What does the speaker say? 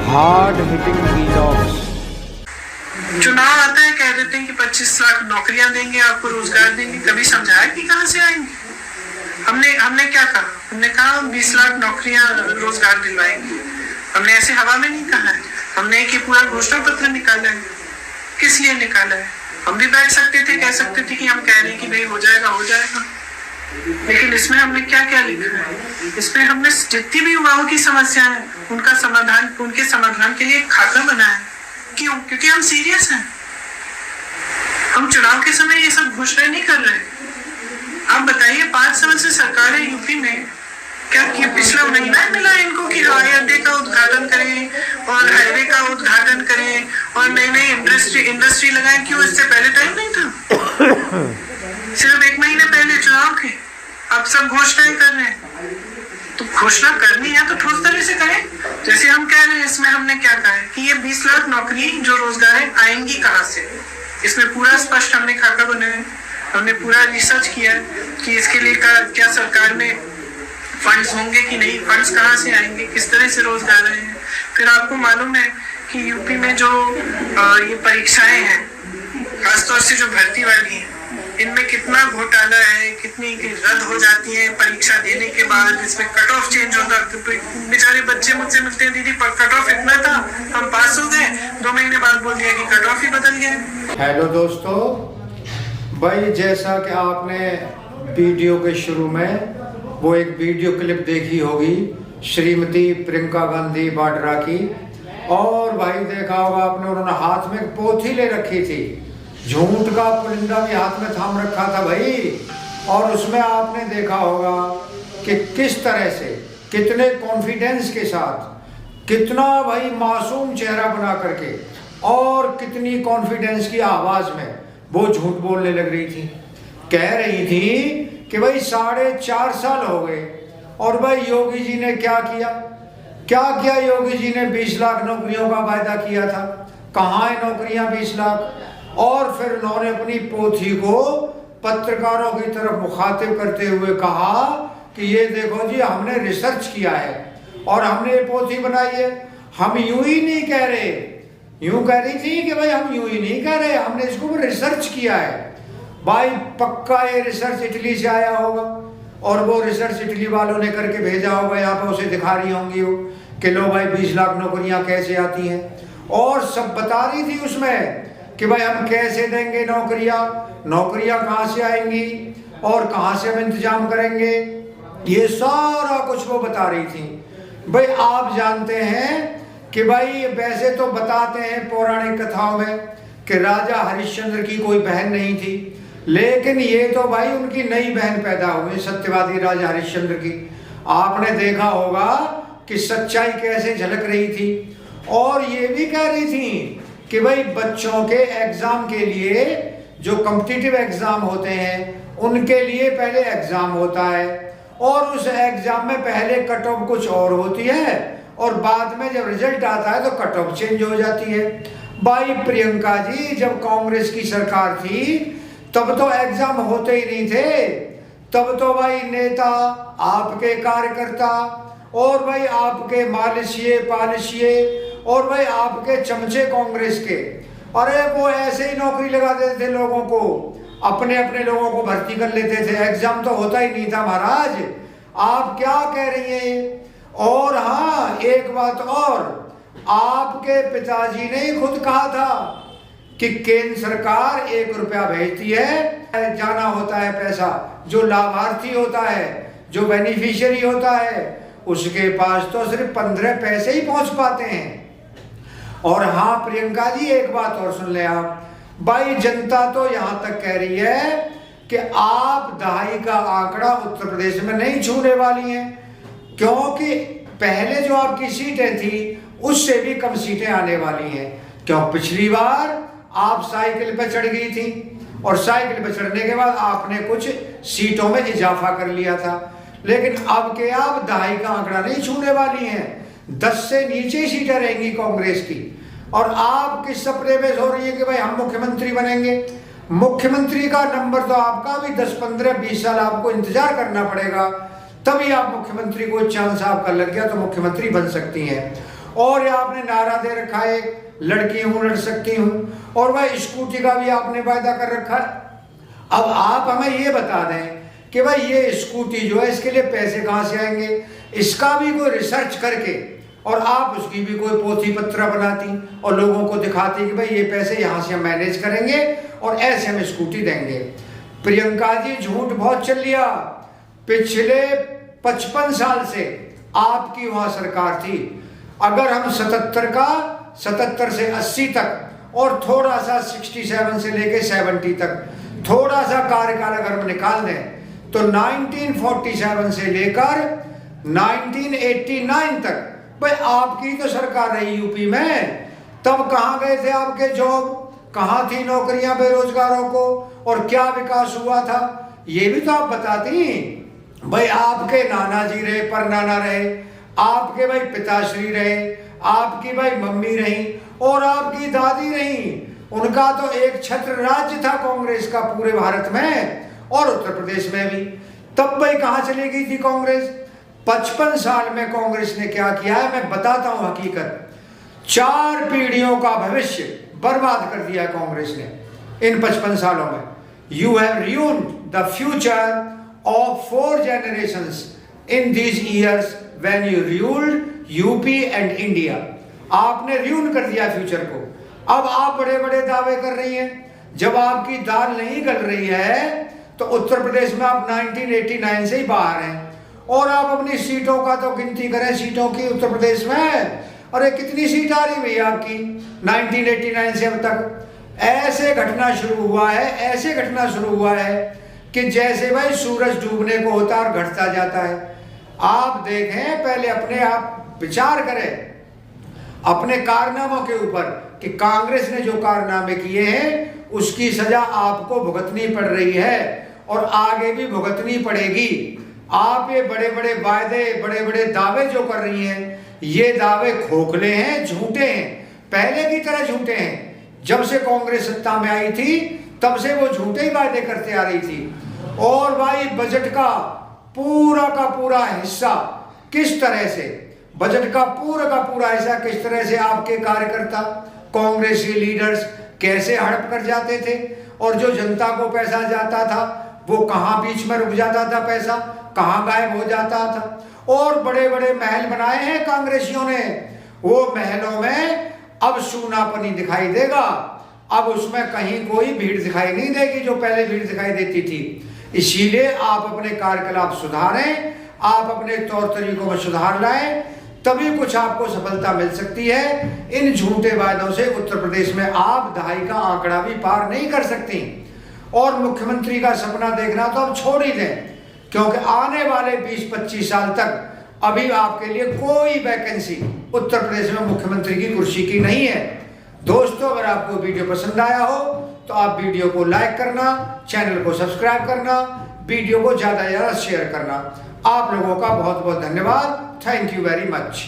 Hard hitting डिलॉग्स। चुनाव आता है, कह देते हैं कि 25 लाख नौकरियां देंगे, आपको रोजगार देंगे। कभी समझाया कि कहां से आएंगे? हमने क्या कहा? हमने कहा 20 लाख नौकरियां रोजगार दिलवाएंगे। हमने ऐसे हवा में नहीं कहा है। हमने एक पूरा घोषणा पत्र निकाला है। किस लिए निकाला है? हम भी बैठ सकते थे, कह सकते थे कि हम कह रहे हैं कि भाई हो जाएगा, लेकिन इसमें हमने क्या क्या लिखा है? इसमें हमने जितनी भी युवाओं की समस्या है उनके समाधान के लिए एक खाका बनाया है। क्यों? क्योंकि हम सीरियस हैं। हम चुनाव के समय ये सब घोषणाएं नहीं कर रहे। आप बताइए, 5 साल से सरकार है यूपी में, क्या पिछला महीना मिला इनको कि हवाई अड्डे का उद्घाटन करें और हाईवे का उद्घाटन करें और नई नई इंडस्ट्री लगाएं? क्यों? इससे पहले टाइम नहीं था? सिर्फ 1 महीने पहले चुनाव के अब सब घोषणाएं कर रहे हैं। तो घोषणा करनी है तो ठोस तरह से करें। जैसे हम कह रहे हैं, इसमें हमने क्या कहा है कि ये 20 लाख नौकरी जो रोजगार है आएंगी कहाँ से? इसमें पूरा स्पष्ट हमने खाका बनाया है। हमने पूरा रिसर्च किया है कि इसके लिए क्या सरकार में फंड्स होंगे कि नहीं, फंड्स कहाँ से आएंगे, किस तरह से रोजगार आएंगे। फिर आपको मालूम है कि यूपी में जो ये परीक्षाएं हैं, खासतौर से जो भर्ती वाली है, इनमें कितना घोटाला है, कितनी रद्द हो जाती है परीक्षा देने के बाद। इसमें कट ऑफ चेंज होता है। बेचारे बच्चे मुझसे मिलते हैं, दीदी कट ऑफ इतना था, हम पास हो गए, 2 महीने बाद बोल दिया कि कट ऑफ ही बदल गया। हेलो दोस्तों, भाई जैसा कि आपने वीडियो के शुरू में वो एक वीडियो क्लिप देखी होगी श्रीमती प्रियंका गांधी वाड्रा की, और भाई देखा होगा आपने, उन्होंने हाथ में एक पोथी ले रखी थी, झूठ का पुलिंदा भी हाथ में थाम रखा था भाई। और उसमें आपने देखा होगा कि किस तरह से, कितने कॉन्फिडेंस के साथ, कितना भाई मासूम चेहरा बना करके और कितनी कॉन्फिडेंस की आवाज में वो झूठ बोलने लग रही थी। कह रही थी कि भाई 4.5 साल हो गए और भाई योगी जी ने क्या किया योगी जी ने 20 लाख नौकरियों का वायदा किया था, कहाँ है नौकरियां 20 लाख? और फिर उन्होंने अपनी पोथी को पत्रकारों की तरफ मुखातिब करते हुए कहा कि ये देखो जी, हमने रिसर्च किया है और हमने ये पोथी बनाई है। हम यूं ही नहीं कह रहे, यूं कह रही थी कि भाई हम यूं ही नहीं कह रहे, हमने इसको रिसर्च किया है। भाई पक्का ये रिसर्च इटली से आया होगा और वो रिसर्च इटली वालों ने करके भेजा होगा, यहाँ पर उसे दिखा रही होंगी वो कि लो भाई 20 लाख नौकरियां कैसे आती हैं। और सब बता रही थी उसमें कि भाई हम कैसे देंगे नौकरियां कहाँ से आएंगी और कहाँ से हम इंतजाम करेंगे, ये सारा कुछ वो बता रही थी। भाई आप जानते हैं कि भाई वैसे तो बताते हैं पौराणिक कथाओं में कि राजा हरिश्चंद्र की कोई बहन नहीं थी, लेकिन ये तो भाई उनकी नई बहन पैदा हुई, सत्यवादी राजा हरिश्चंद्र की। आपने देखा होगा कि सच्चाई कैसे झलक रही थी। और ये भी कह रही थी कि भाई बच्चों के एग्जाम के लिए, जो कॉम्पिटिटिव एग्जाम होते हैं उनके लिए पहले एग्जाम होता है और उस एग्जाम में पहले कट ऑफ कुछ और होती है और बाद में जब रिजल्ट आता है तो कट ऑफ चेंज हो जाती है। भाई प्रियंका जी, जब कांग्रेस की सरकार थी तब तो एग्जाम होते ही नहीं थे, तब तो भाई नेता, आपके कार्यकर्ता और भाई आपके पालिशिए और भाई आपके चमचे कांग्रेस के, अरे वो ऐसे ही नौकरी लगा देते थे लोगों को, अपने लोगों को भर्ती कर लेते थे, एग्जाम तो होता ही नहीं था महाराज। आप क्या कह रही हैं? और हाँ, एक बात और, आपके पिताजी ने ही खुद कहा था कि केंद्र सरकार 1 रुपया भेजती है, जाना होता है पैसा, जो लाभार्थी होता है, जो बेनिफिशियरी होता है, उसके पास तो सिर्फ 15 पैसे ही पहुंच पाते हैं। और हाँ प्रियंका जी, एक बात और सुन ले आप, भाई जनता तो यहां तक कह रही है कि आप दहाई का आंकड़ा उत्तर प्रदेश में नहीं छूने वाली हैं, क्योंकि पहले जो आपकी सीटें थी उससे भी कम सीटें आने वाली हैं। क्यों? पिछली बार आप साइकिल पे चढ़ गई थी और साइकिल पे चढ़ने के बाद आपने कुछ सीटों में इजाफा कर लिया था, लेकिन अब के आप दहाई का आंकड़ा नहीं छूने वाली हैं। 10 से नीचे सीटें रहेंगी कांग्रेस की। और आप किस सपने में हो रही है कि भाई हम मुख्यमंत्री बनेंगे? मुख्यमंत्री का नंबर तो आपका भी 10, 15, 20 साल आपको इंतजार करना पड़ेगा, तभी आप मुख्यमंत्री को चांस आपका लग गया तो मुख्यमंत्री बन सकती हैं। और ये आपने नारा दे रखा है लड़की हूं लड़ सकती हूं, और वह स्कूटी का भी आपने वायदा कर रखा है। अब आप हमें ये बता दें कि भाई ये स्कूटी जो है इसके लिए पैसे कहाँ से आएंगे, इसका भी कोई रिसर्च करके और आप उसकी भी कोई पोथी पत्र बनाती और लोगों को दिखाती कि भाई ये पैसे यहाँ से हम मैनेज करेंगे और ऐसे हम स्कूटी देंगे। प्रियंका जी झूठ बहुत चल लिया। पिछले 55 साल से आपकी वहां सरकार थी। अगर हम 77 से 80 तक और थोड़ा सा 67 से लेके 70 तक थोड़ा सा कार्यकाल अगर हम निकाल दें तो 1947 से लेकर 1989 तक भाई आपकी तो सरकार रही यूपी में। तब कहाँ गए थे आपके जॉब, कहाँ थी नौकरियां बेरोजगारों को, और क्या विकास हुआ था ये भी तो आप बताती। भाई आपके नाना जी रहे, परनाना रहे, आपके भाई पिताश्री रहे, आपकी भाई मम्मी रही और आपकी दादी रही। उनका तो एक छत्र राज्य था कांग्रेस का पूरे भारत में और उत्तर प्रदेश में भी। तब भाई कहां चली गई थी कांग्रेस। 55 साल में कांग्रेस ने क्या किया है मैं बताता हूं हकीकत। 4 पीढ़ियों का भविष्य बर्बाद कर दिया कांग्रेस ने इन 55 सालों में। You have ruined the future of 4 generations in these years when you ruled UP and India। आपने ruin कर दिया फ्यूचर को। अब आप बड़े बड़े दावे कर रही हैं। जब आपकी दाल नहीं गल रही है तो उत्तर प्रदेश में आप 1989 से ही बाहर हैं और आप अपनी सीटों का तो गिनती करें सीटों की उत्तर प्रदेश में। अरे कितनी सीट आ रही भैया आपकी 1989 से अब तक। ऐसे घटना शुरू हुआ है, ऐसे घटना शुरू हुआ है कि जैसे भाई सूरज डूबने को होता है और घटता जाता है। आप देखें, पहले अपने आप विचार करें अपने कारनामों के ऊपर कि कांग्रेस ने जो कारनामे किए हैं उसकी सजा आपको भुगतनी पड़ रही है और आगे भी भुगतनी पड़ेगी। आप ये बड़े बड़े वायदे, बड़े बड़े दावे जो कर रही हैं, ये दावे खोखले हैं, झूठे हैं, पहले की तरह झूठे हैं। जब से कांग्रेस सत्ता में आई थी तब से वो झूठे ही वायदे करते आ रही थी। और भाई बजट का पूरा हिस्सा किस तरह से, बजट का पूरा हिस्सा किस तरह से आपके कार्यकर्ता कांग्रेस के लीडर्स कैसे हड़प कर जाते थे और जो जनता को पैसा जाता था वो कहां बीच में रुक जाता था, पैसा कहां गायब हो जाता था। और बड़े बड़े महल बनाए हैं कांग्रेसियों ने, वो महलों में अब सूनापनी दिखाई देगा। अब उसमें कहीं कोई भीड़ दिखाई नहीं देगी जो पहले भीड़ दिखाई देती थी। इसीलिए आप अपने कार्यकलाप सुधारें, आप अपने तौर तरीकों में सुधार लाएं, तभी कुछ आपको सफलता मिल सकती है। इन झूठे वायदों से उत्तर प्रदेश में आप दहाई का आंकड़ा भी पार नहीं कर सकती। और मुख्यमंत्री का सपना देखना तो अब छोड़ ही दें, क्योंकि आने वाले 20-25 साल तक अभी आपके लिए कोई वैकेंसी उत्तर प्रदेश में मुख्यमंत्री की कुर्सी की नहीं है। दोस्तों, अगर आपको वीडियो पसंद आया हो तो आप वीडियो को लाइक करना, चैनल को सब्सक्राइब करना, वीडियो को ज्यादा से ज्यादा शेयर करना। आप लोगों का बहुत बहुत धन्यवाद। Thank you very much.